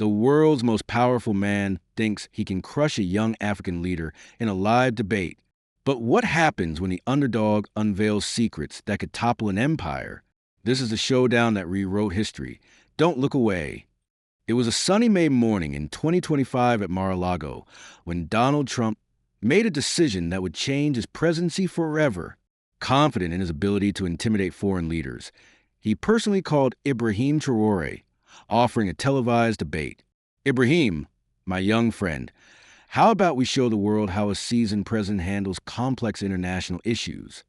The world's most powerful man thinks he can crush a young African leader in a live debate. But what happens when the underdog unveils secrets that could topple an empire? This is the showdown that rewrote history. Don't look away. It was a sunny May morning in 2025 at Mar-a-Lago when Donald Trump made a decision that would change his presidency forever. Confident in his ability to intimidate foreign leaders, he personally called Ibrahim Traoré, offering a televised debate. Ibrahim, my young friend, how about we show the world how a seasoned president handles complex international issues?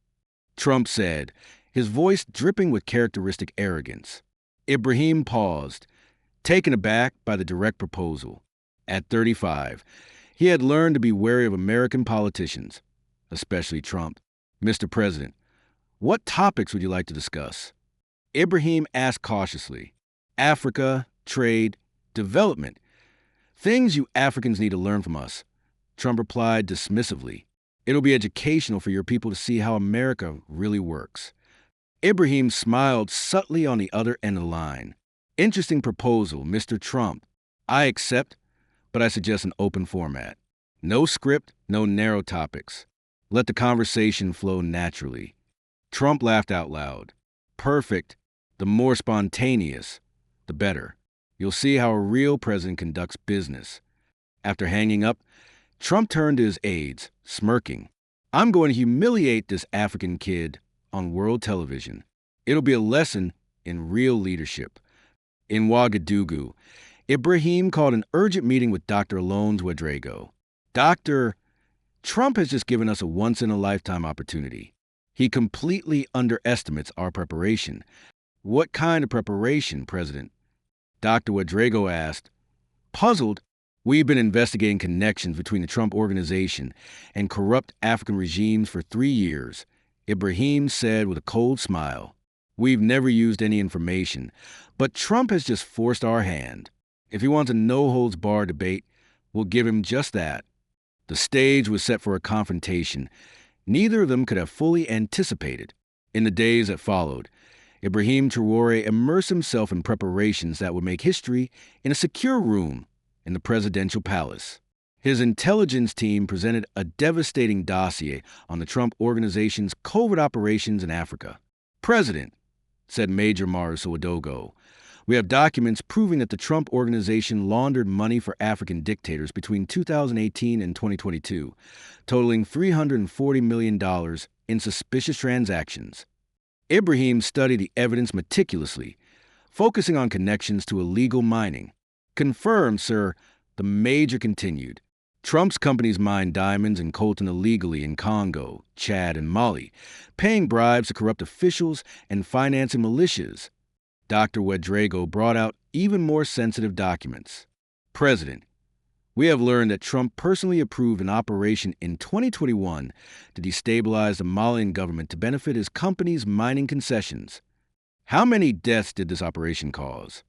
Trump said, his voice dripping with characteristic arrogance. Ibrahim paused, taken aback by the direct proposal. At 35, he had learned to be wary of American politicians, especially Trump. Mr. President, what topics would you like to discuss? Ibrahim asked cautiously. Africa, trade, development. Things you Africans need to learn from us. Trump replied dismissively. It'll be educational for your people to see how America really works. Ibrahim smiled subtly on the other end of the line. Interesting proposal, Mr. Trump. I accept, but I suggest an open format. No script, no narrow topics. Let the conversation flow naturally. Trump laughed out loud. Perfect. The more spontaneous, the better. You'll see how a real president conducts business. After hanging up, Trump turned to his aides, smirking. I'm going to humiliate this African kid on world television. It'll be a lesson in real leadership. In Ouagadougou, Ibrahim called an urgent meeting with Dr. Alonso Ouedraogo. Doctor, Trump has just given us a once-in-a-lifetime opportunity. He completely underestimates our preparation. What kind of preparation, President? Dr. Ouedraogo asked. Puzzled, we've been investigating connections between the Trump organization and corrupt African regimes for 3 years, Ibrahim said with a cold smile. We've never used any information, but Trump has just forced our hand. If he wants a no-holds-barred debate, we'll give him just that. The stage was set for a confrontation neither of them could have fully anticipated. In the days that followed, Ibrahim Traoré immersed himself in preparations that would make history in a secure room in the presidential palace. His intelligence team presented a devastating dossier on the Trump organization's covert operations in Africa. President, said Major Mars Ouedraogo, we have documents proving that the Trump organization laundered money for African dictators between 2018 and 2022, totaling $340 million in suspicious transactions. Ibrahim studied the evidence meticulously, focusing on connections to illegal mining. Confirmed, sir, the major continued. Trump's companies mined diamonds and coltan illegally in Congo, Chad, and Mali, paying bribes to corrupt officials and financing militias. Dr. Ouedraogo brought out even more sensitive documents. President, we have learned that Trump personally approved an operation in 2021 to destabilize the Malian government to benefit his company's mining concessions. How many deaths did this operation cause?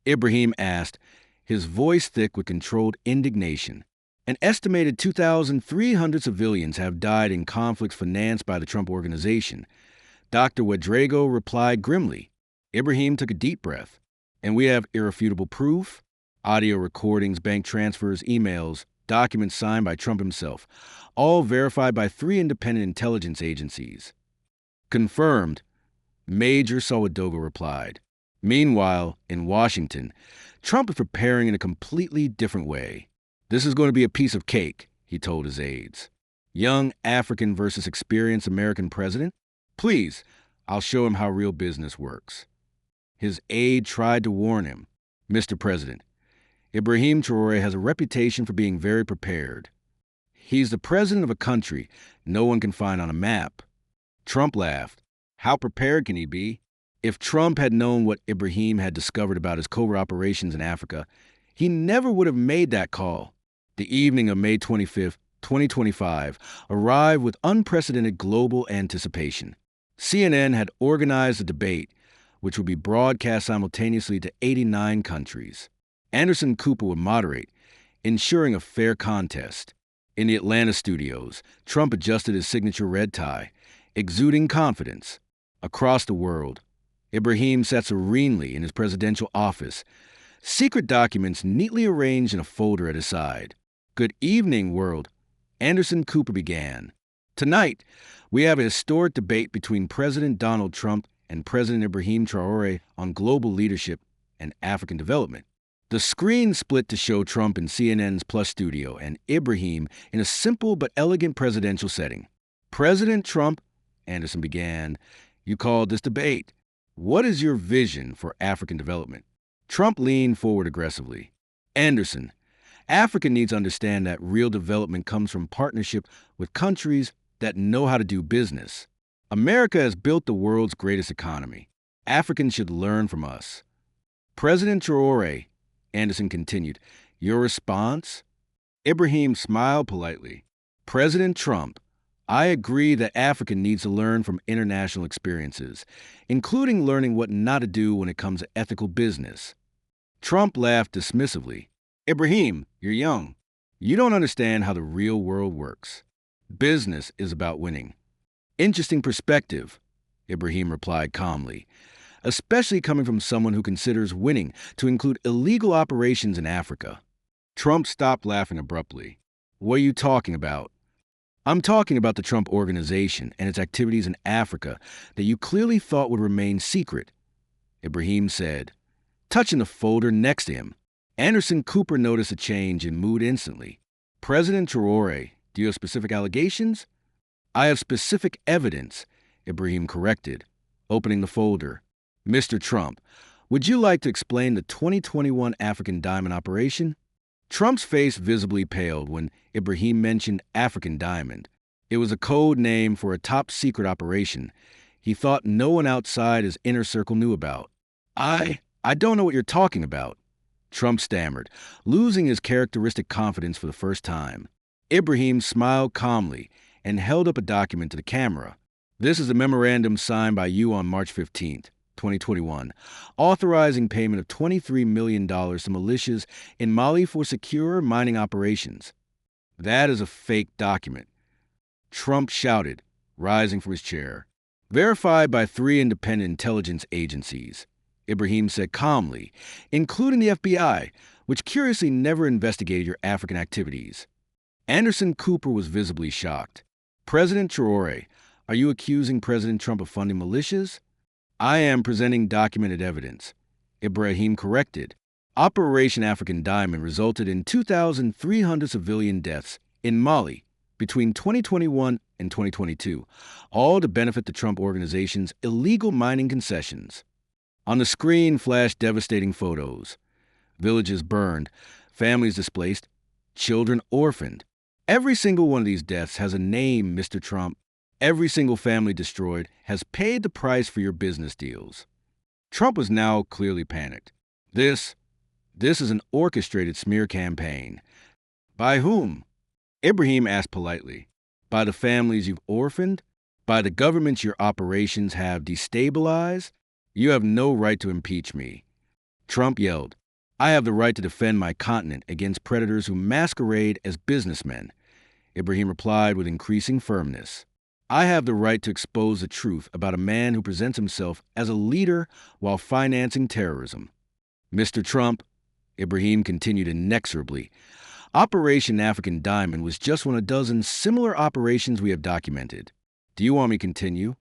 Ibrahim asked, his voice thick with controlled indignation. An estimated 2,300 civilians have died in conflicts financed by the Trump organization. Dr. Ouedraogo replied grimly. Ibrahim took a deep breath. And we have irrefutable proof? Audio recordings, bank transfers, emails, documents signed by Trump himself, all verified by 3 independent intelligence agencies. Confirmed, Major Ouedraogo replied. Meanwhile, in Washington, Trump is preparing in a completely different way. This is going to be a piece of cake, he told his aides. Young African versus experienced American president? Please, I'll show him how real business works. His aide tried to warn him. Mr. President, Ibrahim Traoré has a reputation for being very prepared. He's the president of a country no one can find on a map. Trump laughed. How prepared can he be? If Trump had known what Ibrahim had discovered about his covert operations in Africa, he never would have made that call. The evening of May 25, 2025, arrived with unprecedented global anticipation. CNN had organized a debate, which would be broadcast simultaneously to 89 countries. Anderson Cooper would moderate, ensuring a fair contest. In the Atlanta studios, Trump adjusted his signature red tie, exuding confidence. Across the world, Ibrahim sat serenely in his presidential office, secret documents neatly arranged in a folder at his side. "Good evening, world," Anderson Cooper began. "Tonight, we have a historic debate between President Donald Trump and President Ibrahim Traoré on global leadership and African development." The screen split to show Trump in CNN's Plus studio and Ibrahim in a simple but elegant presidential setting. "President Trump," Anderson began, "you called this debate. What is your vision for African development?" Trump leaned forward aggressively. "Anderson, Africa needs to understand that real development comes from partnership with countries that know how to do business. America has built the world's greatest economy. Africans should learn from us." "President Traoré," Anderson continued, "your response?" Ibrahim smiled politely. "President Trump, I agree that Africa needs to learn from international experiences, including learning what not to do when it comes to ethical business." Trump laughed dismissively. "Ibrahim, you're young. You don't understand how the real world works. Business is about winning." "Interesting perspective," Ibrahim replied calmly, "especially coming from someone who considers winning to include illegal operations in Africa." Trump stopped laughing abruptly. "What are you talking about?" "I'm talking about the Trump Organization and its activities in Africa that you clearly thought would remain secret," Ibrahim said, touching the folder next to him. Anderson Cooper noticed a change in mood instantly. "President Traoré, do you have specific allegations?" "I have specific evidence," Ibrahim corrected, opening the folder. "Mr. Trump, would you like to explain the 2021 African Diamond operation?" Trump's face visibly paled when Ibrahim mentioned African Diamond. It was a code name for a top-secret operation he thought no one outside his inner circle knew about. I don't know what you're talking about," Trump stammered, losing his characteristic confidence for the first time. Ibrahim smiled calmly and held up a document to the camera. "This is a memorandum signed by you on March 15th. 2021, authorizing payment of $23 million to militias in Mali for secure mining operations." "That is a fake document," Trump shouted, rising from his chair. "Verified by 3 independent intelligence agencies," Ibrahim said calmly, "including the FBI, which curiously never investigated your African activities." Anderson Cooper was visibly shocked. "President Traoré, are you accusing President Trump of funding militias?" "I am presenting documented evidence," Ibrahim corrected. "Operation African Diamond resulted in 2,300 civilian deaths in Mali between 2021 and 2022, all to benefit the Trump Organization's illegal mining concessions." On the screen flashed devastating photos. Villages burned, families displaced, children orphaned. Every single one of these deaths has a name, Mr. Trump. Every single family destroyed has paid the price for your business deals. Trump was now clearly panicked. This is an orchestrated smear campaign. "By whom?" Ibrahim asked politely. "By the families you've orphaned? By the governments your operations have destabilized? You have no right to impeach me." Trump yelled, "I have the right to defend my continent against predators who masquerade as businessmen," Ibrahim replied with increasing firmness. "I have the right to expose the truth about a man who presents himself as a leader while financing terrorism." "Mr. Trump," Ibrahim continued inexorably, "Operation African Diamond was just one of a dozen similar operations we have documented. Do you want me to continue?"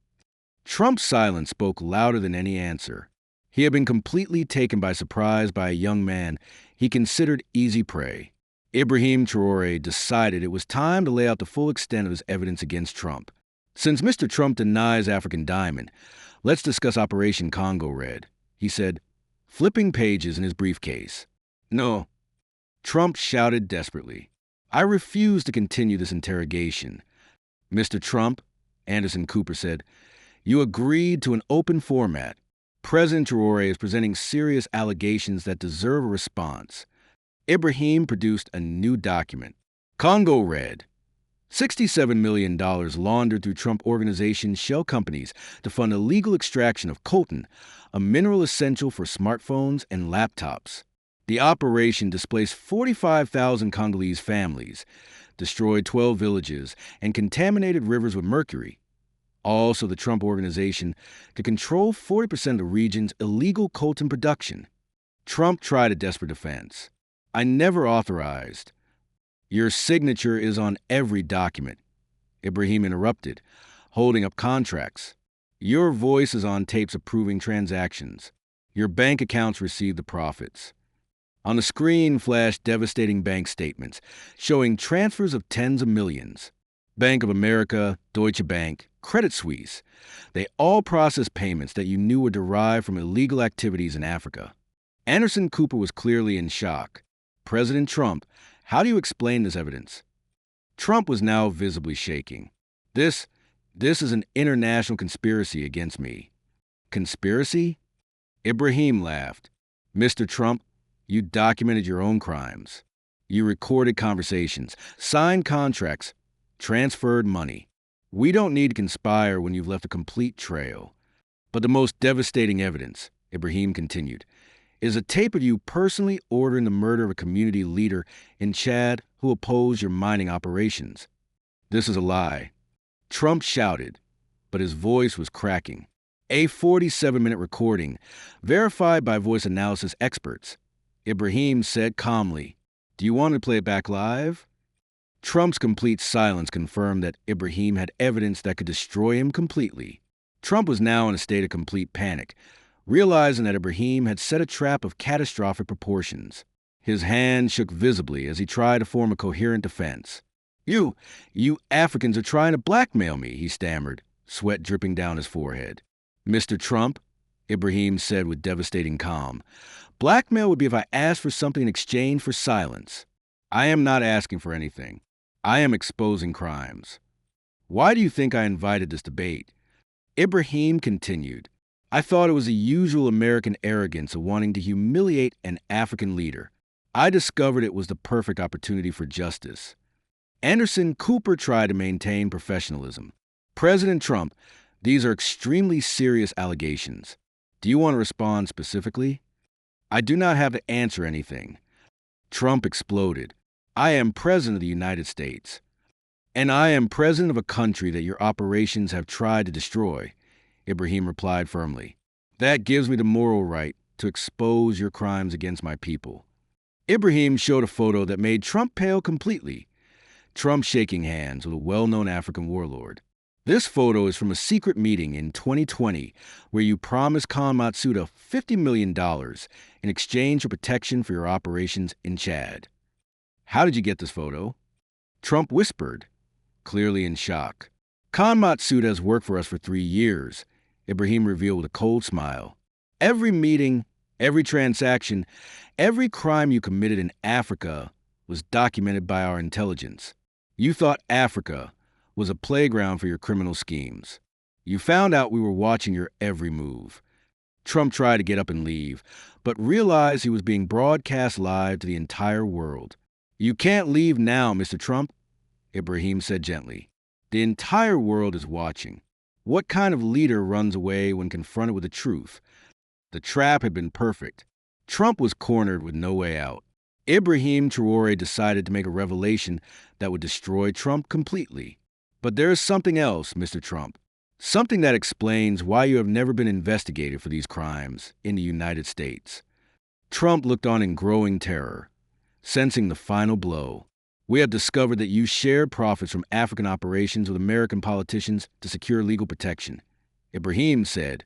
Trump's silence spoke louder than any answer. He had been completely taken by surprise by a young man he considered easy prey. Ibrahim Traoré decided it was time to lay out the full extent of his evidence against Trump. "Since Mr. Trump denies African Diamond, let's discuss Operation Congo Red," he said, flipping pages in his briefcase. "No," Trump shouted desperately. "I refuse to continue this interrogation." "Mr. Trump," Anderson Cooper said, "you agreed to an open format. President Traoré is presenting serious allegations that deserve a response." Ibrahim produced a new document. Congo Red. $67 million laundered through Trump Organization shell companies to fund illegal extraction of coltan, a mineral essential for smartphones and laptops. The operation displaced 45,000 Congolese families, destroyed 12 villages, and contaminated rivers with mercury. Also, the Trump Organization could control 40% of the region's illegal coltan production. Trump tried a desperate defense. I never authorized. Your signature is on every document. Ibrahim interrupted, holding up contracts. Your voice is on tapes approving transactions. Your bank accounts receive the profits. On the screen flashed devastating bank statements showing transfers of tens of millions. Bank of America, Deutsche Bank, Credit Suisse. They all processed payments that you knew were derived from illegal activities in Africa. Anderson Cooper was clearly in shock. President Trump, how do you explain this evidence? Trump was now visibly shaking. This is an international conspiracy against me. Conspiracy? Ibrahim laughed. Mr. Trump, you documented your own crimes. You recorded conversations, signed contracts, transferred money. We don't need to conspire when you've left a complete trail. But the most devastating evidence, Ibrahim continued, is a tape of you personally ordering the murder of a community leader in Chad who opposed your mining operations. This is a lie. Trump shouted, but his voice was cracking. A 47-minute recording, verified by voice analysis experts. Ibrahim said calmly, "Do you want to play it back live?" Trump's complete silence confirmed that Ibrahim had evidence that could destroy him completely. Trump was now in a state of complete panic, realizing that Ibrahim had set a trap of catastrophic proportions. His hand shook visibly as he tried to form a coherent defense. You Africans are trying to blackmail me," he stammered, sweat dripping down his forehead. "Mr. Trump," Ibrahim said with devastating calm, "blackmail would be if I asked for something in exchange for silence. I am not asking for anything. I am exposing crimes. Why do you think I invited this debate?" Ibrahim continued, "I thought it was the usual American arrogance of wanting to humiliate an African leader. I discovered it was the perfect opportunity for justice." Anderson Cooper tried to maintain professionalism. "President Trump, these are extremely serious allegations. Do you want to respond specifically?" "I do not have to answer anything." Trump exploded. "I am President of the United States. And I am President of a country that your operations have tried to destroy," Ibrahim replied firmly. "That gives me the moral right to expose your crimes against my people." Ibrahim showed a photo that made Trump pale completely. Trump shaking hands with a well-known African warlord. "This photo is from a secret meeting in 2020 where you promised Khan Matsuda $50 million in exchange for protection for your operations in Chad." "How did you get this photo?" Trump whispered, clearly in shock. "Khan Matsuda has worked for us for 3 years," Ibrahim revealed with a cold smile. "Every meeting, every transaction, every crime you committed in Africa was documented by our intelligence. You thought Africa was a playground for your criminal schemes. You found out we were watching your every move." Trump tried to get up and leave, but realized he was being broadcast live to the entire world. "You can't leave now, Mr. Trump," Ibrahim said gently. "The entire world is watching. What kind of leader runs away when confronted with the truth?" The trap had been perfect. Trump was cornered with no way out. Ibrahim Traoré decided to make a revelation that would destroy Trump completely. "But there is something else, Mr. Trump. Something that explains why you have never been investigated for these crimes in the United States." Trump looked on in growing terror, sensing the final blow. "We have discovered that you shared profits from African operations with American politicians to secure legal protection," Ibrahim said,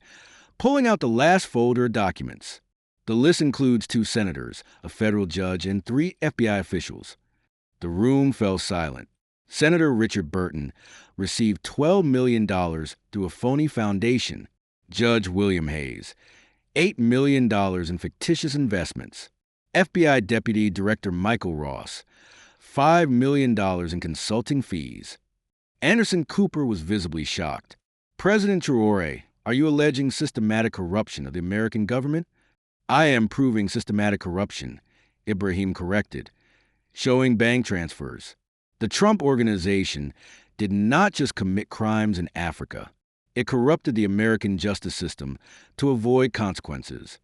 pulling out the last folder of documents. The list includes 2 senators, a federal judge, and 3 FBI officials. The room fell silent. Senator Richard Burton received $12 million through a phony foundation. Judge William Hayes, $8 million in fictitious investments. FBI Deputy Director Michael Ross, $5 million in consulting fees. Anderson Cooper was visibly shocked. "President Traoré, are you alleging systematic corruption of the American government?" "I am proving systematic corruption," Ibrahim corrected, showing bank transfers. The Trump Organization did not just commit crimes in Africa. It corrupted the American justice system to avoid consequences.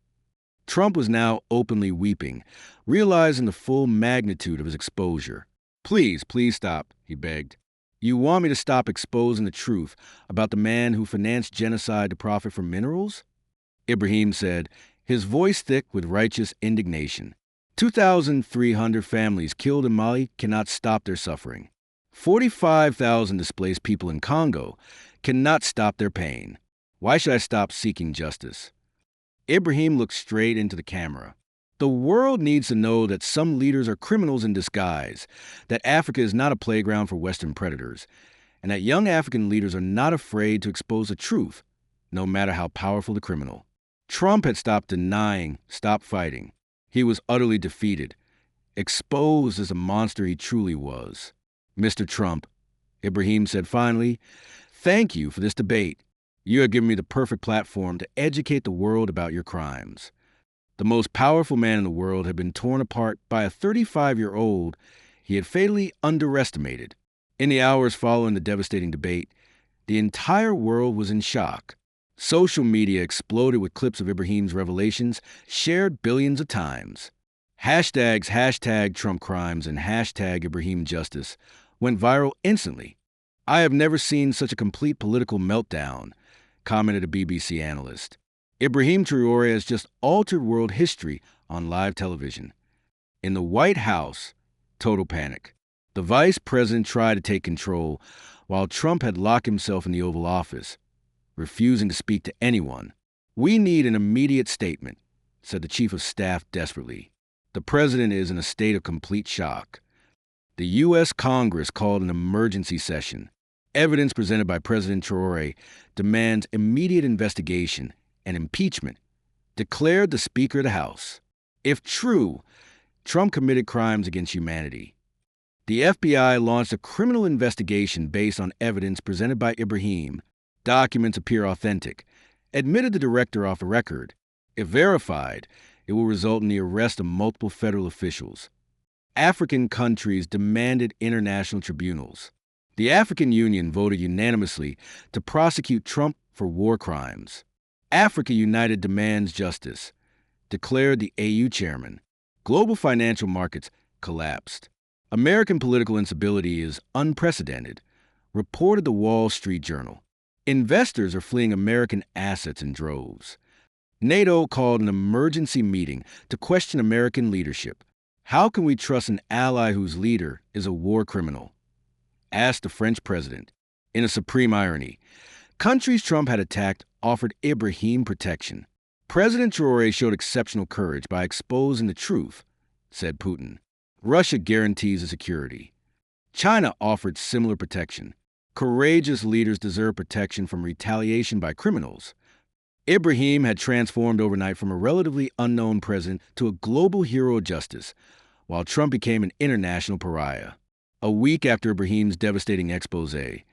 Trump was now openly weeping, realizing the full magnitude of his exposure. Please stop," he begged. "You want me to stop exposing the truth about the man who financed genocide to profit from minerals?" Ibrahim said, his voice thick with righteous indignation. 2,300 families killed in Mali cannot stop their suffering. 45,000 displaced people in Congo cannot stop their pain. Why should I stop seeking justice? Ibrahim looked straight into the camera. The world needs to know that some leaders are criminals in disguise, that Africa is not a playground for Western predators, and that young African leaders are not afraid to expose the truth, no matter how powerful the criminal. Trump had stopped denying, stopped fighting. He was utterly defeated, exposed as the monster he truly was. Mr. Trump, Ibrahim said finally, thank you for this debate. You have given me the perfect platform to educate the world about your crimes. The most powerful man in the world had been torn apart by a 35-year-old he had fatally underestimated. In the hours following the devastating debate, the entire world was in shock. Social media exploded with clips of Ibrahim's revelations, shared billions of times. Hashtags hashtag Trump crimes and hashtag Ibrahim justice went viral instantly. I have never seen such a complete political meltdown, commented a BBC analyst. Ibrahim Traoré has just altered world history on live television. In the White House, total panic. The vice president tried to take control, while Trump had locked himself in the Oval Office, refusing to speak to anyone. We need an immediate statement, said the chief of staff desperately. The president is in a state of complete shock. The U.S. Congress called an emergency session. Evidence presented by President Traoré demands immediate investigation and impeachment, declared the Speaker of the House. If true, Trump committed crimes against humanity. The FBI launched a criminal investigation based on evidence presented by Ibrahim. Documents appear authentic, admitted the director off the record. If verified, it will result in the arrest of multiple federal officials. African countries demanded international tribunals. The African Union voted unanimously to prosecute Trump for war crimes. Africa United demands justice, declared the AU chairman. Global financial markets collapsed. American political instability is unprecedented, reported the Wall Street Journal. Investors are fleeing American assets in droves. NATO called an emergency meeting to question American leadership. How can we trust an ally whose leader is a war criminal? Asked the French president. In a supreme irony, countries Trump had attacked offered Ibrahim protection. President Traoré showed exceptional courage by exposing the truth, said Putin. Russia guarantees the security. China offered similar protection. Courageous leaders deserve protection from retaliation by criminals. Ibrahim had transformed overnight from a relatively unknown president to a global hero of justice, while Trump became an international pariah. A week after Ibrahim's devastating exposé,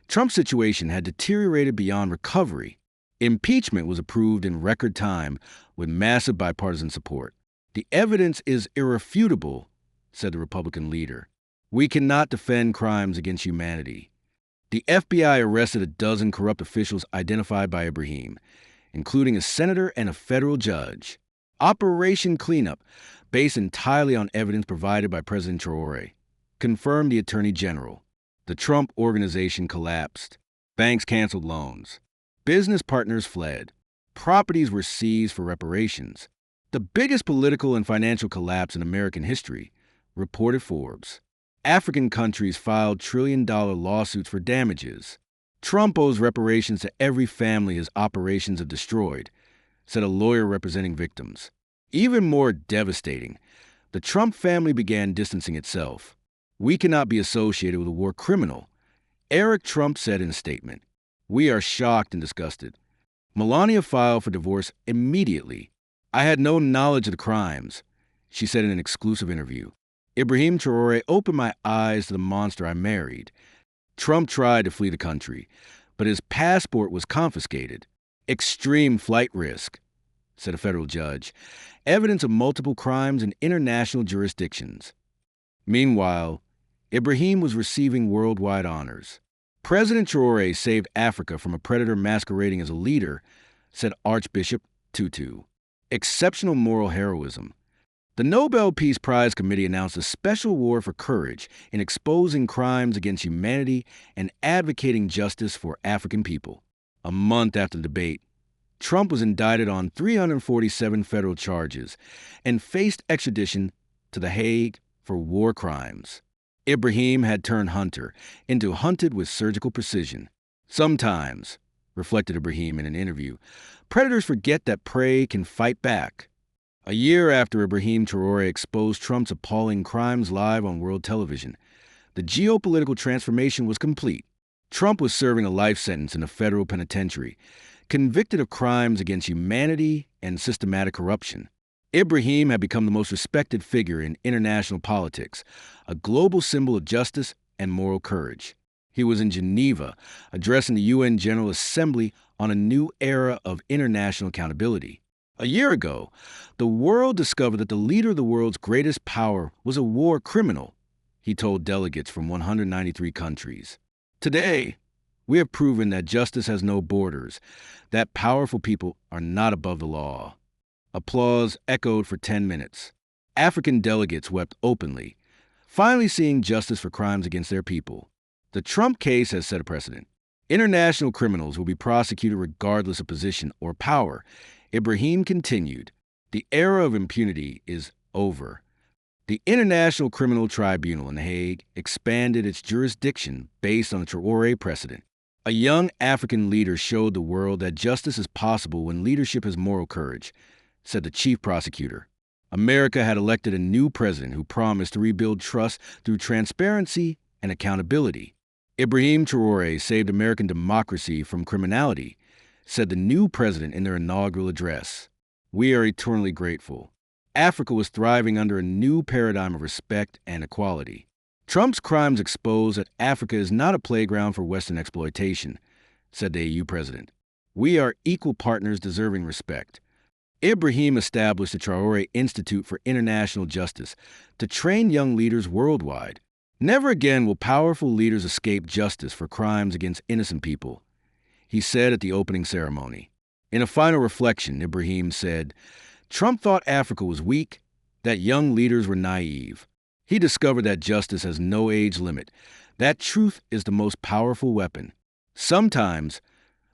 Trump's situation had deteriorated beyond recovery. Impeachment was approved in record time with massive bipartisan support. The evidence is irrefutable, said the Republican leader. We cannot defend crimes against humanity. The FBI arrested a dozen corrupt officials identified by Ibrahim, including a senator and a federal judge. Operation Cleanup, based entirely on evidence provided by President Traoré, confirmed the Attorney General. The Trump organization collapsed. Banks canceled loans. Business partners fled. Properties were seized for reparations. The biggest political and financial collapse in American history, reported Forbes. African countries filed trillion-dollar lawsuits for damages. Trump owes reparations to every family his operations have destroyed, said a lawyer representing victims. Even more devastating, the Trump family began distancing itself. We cannot be associated with a war criminal, Eric Trump said in a statement. We are shocked and disgusted. Melania filed for divorce immediately. I had no knowledge of the crimes, she said in an exclusive interview. Ibrahim Traoré opened my eyes to the monster I married. Trump tried to flee the country, but his passport was confiscated. Extreme flight risk, said a federal judge. Evidence of multiple crimes in international jurisdictions. Meanwhile, Ibrahim was receiving worldwide honors. President Traoré saved Africa from a predator masquerading as a leader, said Archbishop Tutu. Exceptional moral heroism. The Nobel Peace Prize Committee announced a special award for courage in exposing crimes against humanity and advocating justice for African people. A month after the debate, Trump was indicted on 347 federal charges and faced extradition to The Hague for war crimes. Ibrahim had turned hunter into hunted with surgical precision. Sometimes, reflected Ibrahim in an interview, predators forget that prey can fight back. A year after Ibrahim Traoré exposed Trump's appalling crimes live on world television, the geopolitical transformation was complete. Trump was serving a life sentence in a federal penitentiary, convicted of crimes against humanity and systematic corruption. Ibrahim had become the most respected figure in international politics, a global symbol of justice and moral courage. He was in Geneva, addressing the UN General Assembly on a new era of international accountability. A year ago, the world discovered that the leader of the world's greatest power was a war criminal, he told delegates from 193 countries. Today, we have proven that justice has no borders, that powerful people are not above the law. Applause echoed for 10 minutes. African delegates wept openly, finally seeing justice for crimes against their people. The Trump case has set a precedent. International criminals will be prosecuted regardless of position or power. Ibrahim continued, "The era of impunity is over." The International Criminal Tribunal in The Hague expanded its jurisdiction based on the Traoré precedent. A young African leader showed the world that justice is possible when leadership has moral courage, said the chief prosecutor. America had elected a new president who promised to rebuild trust through transparency and accountability. Ibrahim Traoré saved American democracy from criminality, said the new president in their inaugural address. We are eternally grateful. Africa was thriving under a new paradigm of respect and equality. Trump's crimes expose that Africa is not a playground for Western exploitation, said the AU president. We are equal partners deserving respect. Ibrahim established the Traoré Institute for International Justice to train young leaders worldwide. Never again will powerful leaders escape justice for crimes against innocent people, he said at the opening ceremony. In a final reflection, Ibrahim said, Trump thought Africa was weak, that young leaders were naive. He discovered that justice has no age limit, that truth is the most powerful weapon. Sometimes,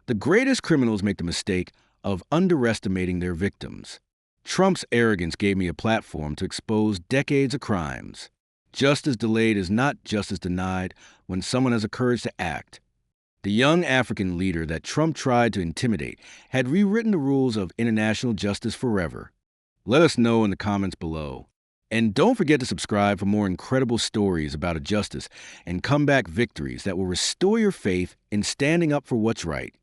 the greatest criminals make the mistake of underestimating their victims. Trump's arrogance gave me a platform to expose decades of crimes. Justice delayed is not justice denied when someone has the courage to act. The young African leader that Trump tried to intimidate had rewritten the rules of international justice forever. Let us know in the comments below. And don't forget to subscribe for more incredible stories about justice and comeback victories that will restore your faith in standing up for what's right.